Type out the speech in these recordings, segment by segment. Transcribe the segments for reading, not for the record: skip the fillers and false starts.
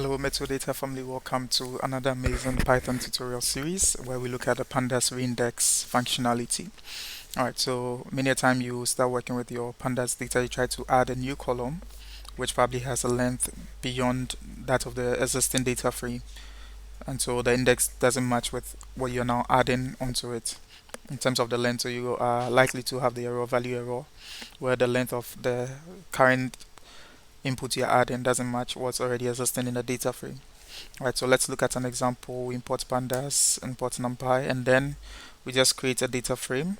Hello MeteoData family, welcome to another amazing Python tutorial series where we look at the Pandas reindex functionality. Alright, so many a time you start working with your Pandas data, you try to add a new column which probably has a length beyond that of the existing data frame, and so the index doesn't match with what you're now adding onto it in terms of the length, so you are likely to have the error value error where the length of the current input you're adding doesn't match what's already existing in the data frame. Right, so let's look at an example. We import pandas, import numpy, and then we just create a data frame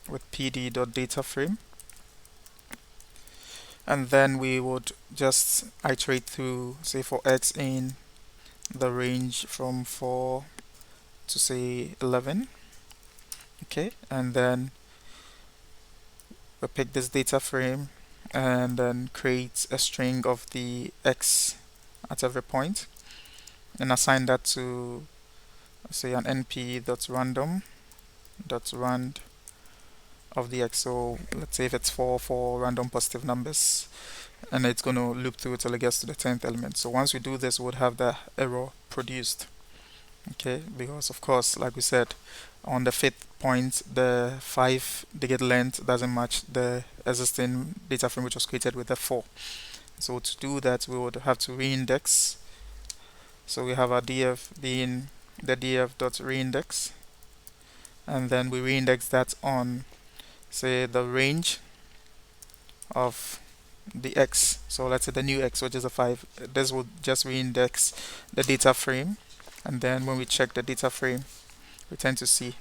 with pd.dataframe, and then we would just iterate through, say for x in the range from 4 to say 11. Okay, and then we pick this data frame and then create a string of the x at every point and assign that to say an np.random.rand of the x. So let's say if it's for random positive numbers, and it's going to loop through till it gets to the 10th element. So once we do this, we would have the error produced. Okay, because of course, like we said, on the 5th point, the 5-digit length doesn't match the existing data frame which was created with the 4. So to do that, we would have to reindex. So we have our df being the df.reindex, and then we reindex that on, say, the range of the x. So let's say the new x, which is a 5. This will just reindex the data frame, and then when we check the data frame, we tend to see.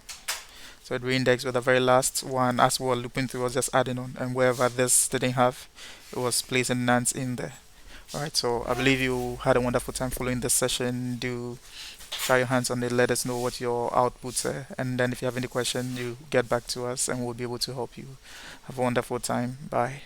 So it reindexed with the very last one as we were looping through, was just adding on, and wherever this didn't have, it was placing nonce in there. Alright, so I believe you had a wonderful time following this session. Do try your hands on it, let us know what your outputs are, and then if you have any question, you get back to us and we'll be able to help you. Have a wonderful time. Bye.